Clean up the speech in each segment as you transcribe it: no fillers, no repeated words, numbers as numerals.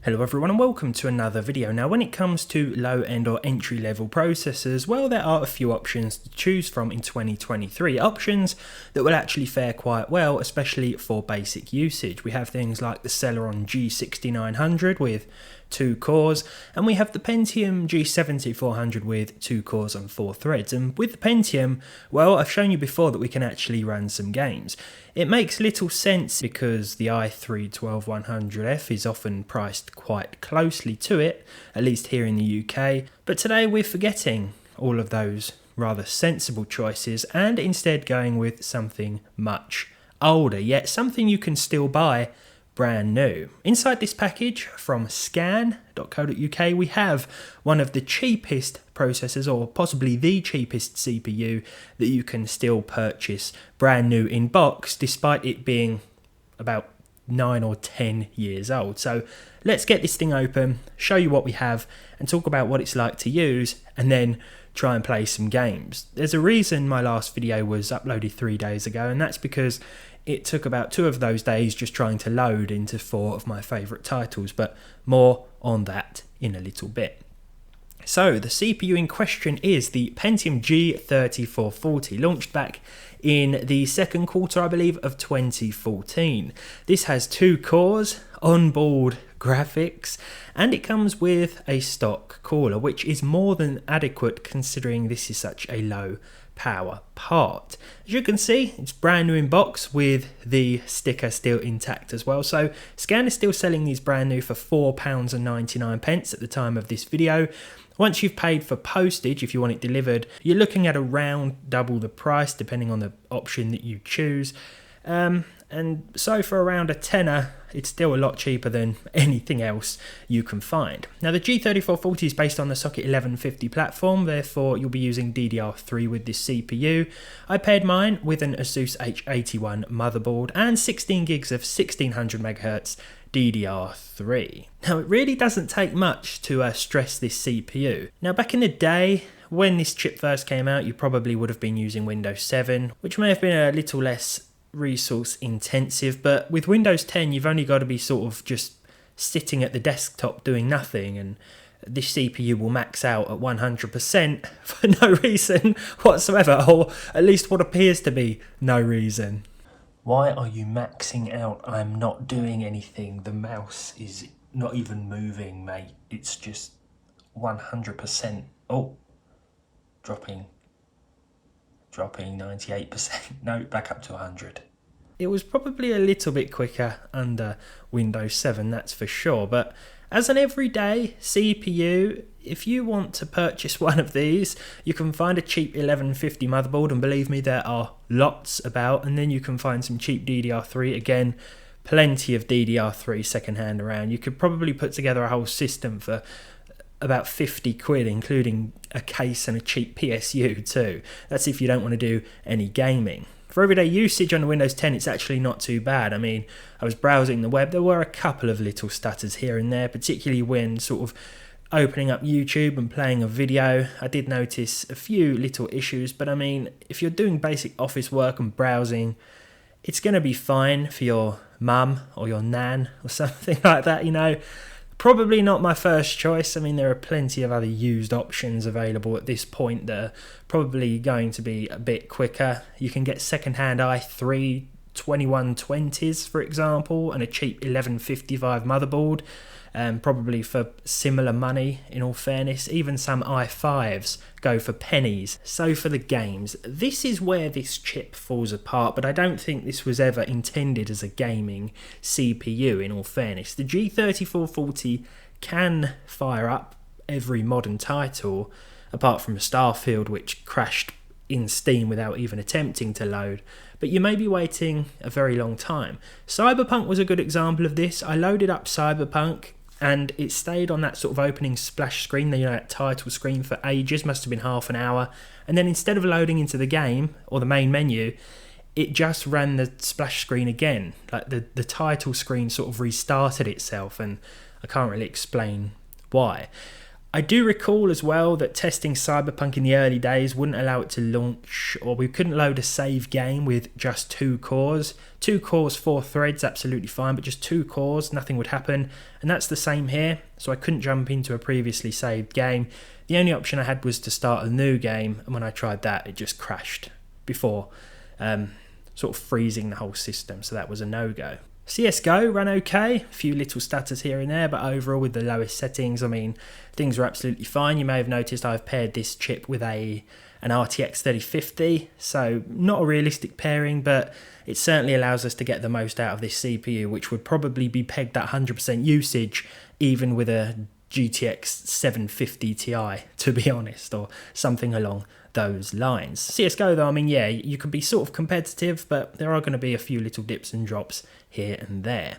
Hello everyone and welcome to another video. Now when it comes to low end or entry level processors, well there are a few options to choose from in 2023. Options that will actually fare quite well, especially for basic usage. We have things like the Celeron G6900 with 2 cores, and we have the Pentium G7400 with 2 cores and 4 threads. And with the Pentium, well, I've shown you before that we can actually run some games. It makes little sense because the i3-12100F is often priced quite closely to it, at least here in the UK. But today we're forgetting all of those rather sensible choices and instead going with something much older, yet something you can still buy brand new. Inside this package from scan.co.uk we have one of the cheapest processors, or possibly the cheapest CPU that you can still purchase brand new in box, despite it being about 9 or 10 years old. So let's get this thing open, show you what we have and talk about what it's like to use, and then try and play some games. There's a reason my last video was uploaded 3 days ago, and that's because it took about 2 of those days just trying to load into 4 of my favourite titles, but more on that in a little bit. So the CPU in question is the Pentium G3440, launched back in the second quarter, I believe, of 2014. This has 2 cores, onboard graphics, and it comes with a stock cooler, which is more than adequate considering this is such a low power part. As you can see, it's brand new in box with the sticker still intact as well. So Scan is still selling these brand new for £4.99 at the time of this video. Once you've paid for postage, if you want it delivered, you're looking at around double the price depending on the option that you choose. And so for around a tenner, it's still a lot cheaper than anything else you can find. Now the G3440 is based on the Socket 1150 platform, therefore you'll be using DDR3 with this CPU. I paired mine with an Asus H81 motherboard and 16 gigs of 1600MHz DDR3. Now it really doesn't take much to stress this CPU. Now back in the day, when this chip first came out, you probably would have been using Windows 7, which may have been a little less resource intensive, but with Windows 10 you've only got to be sort of just sitting at the desktop doing nothing, and this CPU will max out at 100% for no reason whatsoever, or at least what appears to be no reason. Why are you maxing out? I'm not doing anything. The mouse is not even moving, mate. It's just 100%. Oh, dropping 98%. No, back up to 100. It was probably a little bit quicker under Windows 7, that's for sure. But as an everyday CPU, if you want to purchase one of these, you can find a cheap 1150 motherboard, and believe me, there are lots about. And then you can find some cheap DDR3. Again, plenty of DDR3 secondhand around. You could probably put together a whole system for about 50 quid, including a case and a cheap PSU too. That's if you don't want to do any gaming. For everyday usage on the Windows 10, it's actually not too bad. I mean, I was browsing the web, there were a couple of little stutters here and there, particularly when sort of opening up YouTube and playing a video. I did notice a few little issues, but I mean, if you're doing basic office work and browsing, it's going to be fine for your mum or your nan or something like that, you know. Probably not my first choice. I mean, there are plenty of other used options available at this point that are probably going to be a bit quicker. You can get second-hand i3 2120s, for example, and a cheap 1155 motherboard, probably for similar money, in all fairness. Even some i5s go for pennies. So for the games, this is where this chip falls apart, but I don't think this was ever intended as a gaming CPU, in all fairness. The G3440 can fire up every modern title, apart from Starfield, which crashed in Steam without even attempting to load, but you may be waiting a very long time. Cyberpunk was a good example of this. I loaded up Cyberpunk and it stayed on that sort of opening splash screen, you know, that title screen, for ages, must have been half an hour, and then instead of loading into the game or the main menu, it just ran the splash screen again. Like the title screen sort of restarted itself, and I can't really explain why. I do recall as well that testing Cyberpunk in the early days wouldn't allow it to launch, or we couldn't load a save game with just 2 cores. 2 cores, 4 threads, absolutely fine, but just 2 cores, nothing would happen. And that's the same here, so I couldn't jump into a previously saved game. The only option I had was to start a new game, and when I tried that, it just crashed before sort of freezing the whole system, so that was a no-go. CSGO ran okay, a few little stutters here and there, but overall with the lowest settings, I mean, things were absolutely fine. You may have noticed I've paired this chip with an RTX 3050, so not a realistic pairing, but it certainly allows us to get the most out of this CPU, which would probably be pegged at 100% usage, even with a GTX 750 Ti, to be honest, or something along those lines. CSGO though, I mean, yeah, you could be sort of competitive, but there are going to be a few little dips and drops here and there.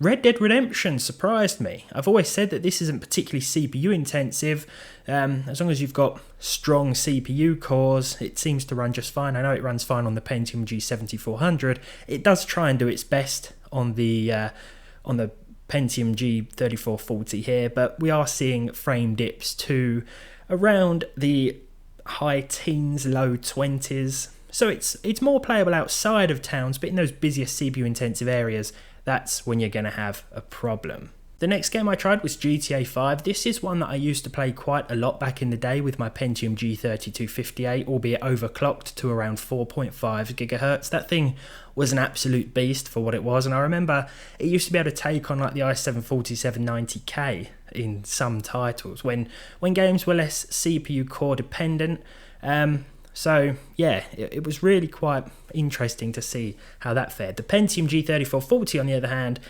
Red Dead Redemption surprised me. I've always said that this isn't particularly CPU intensive. As long as you've got strong CPU cores, it seems to run just fine. I know it runs fine on the Pentium G7400. It does try and do its best on the Pentium G3440 here, but we are seeing frame dips to around the high teens, low 20s. So it's more playable outside of towns, but in those busiest CPU intensive areas, that's when you're going to have a problem. The next game I tried was GTA 5. This is one that I used to play quite a lot back in the day with my Pentium G3258, albeit overclocked to around 4.5 gigahertz. That thing was an absolute beast for what it was, and I remember it used to be able to take on like the i7-4790K in some titles when games were less CPU core dependent. So yeah, it was really quite interesting to see how that fared. The Pentium G3440 on the other hand,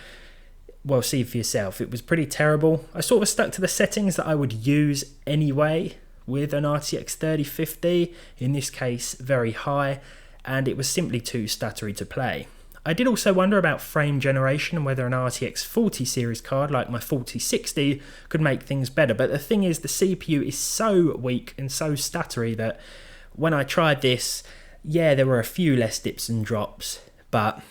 well, see for yourself, it was pretty terrible. I sort of stuck to the settings that I would use anyway with an RTX 3050, in this case very high, and it was simply too stuttery to play. I did also wonder about frame generation and whether an RTX 40 series card like my 4060 could make things better, but the thing is the CPU is so weak and so stuttery that when I tried this, yeah, there were a few less dips and drops, but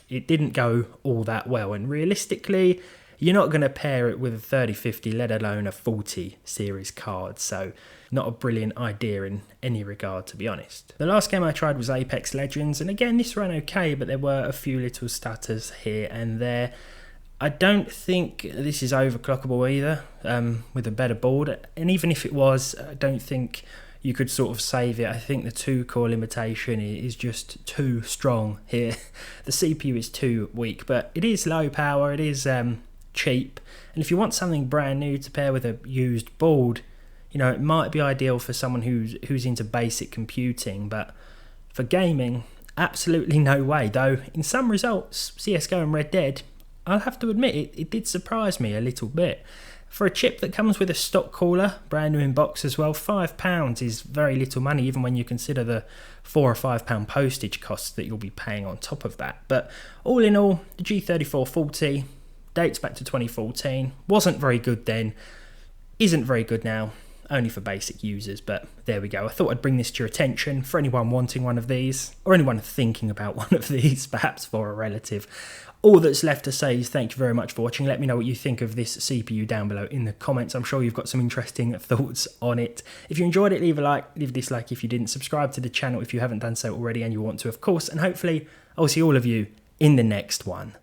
it didn't go all that well, and realistically you're not going to pair it with a 3050, let alone a 40 series card, so not a brilliant idea in any regard, to be honest. The last game I tried was Apex Legends, and again this ran okay, but there were a few little stutters here and there. I don't think this is overclockable either, with a better board, and even if it was, I don't think you could sort of save it. I think the 2-core limitation is just too strong here. The CPU is too weak, but it is low power, it is cheap, and if you want something brand new to pair with a used board, you know, it might be ideal for someone who's into basic computing, but for gaming, absolutely no way. Though in some results, CSGO and Red Dead, I'll have to admit it did surprise me a little bit. For a chip that comes with a stock cooler, brand new in box as well, £5 is very little money, even when you consider the £4 or £5 postage costs that you'll be paying on top of that. But all in all, the G3440 dates back to 2014, wasn't very good then, isn't very good now, only for basic users, but there we go. I thought I'd bring this to your attention for anyone wanting one of these, or anyone thinking about one of these, perhaps for a relative. All that's left to say is thank you very much for watching. Let me know what you think of this CPU down below in the comments. I'm sure you've got some interesting thoughts on it. If you enjoyed it, leave a like, leave a dislike if you didn't. Subscribe to the channel if you haven't done so already and you want to, of course. And hopefully I'll see all of you in the next one.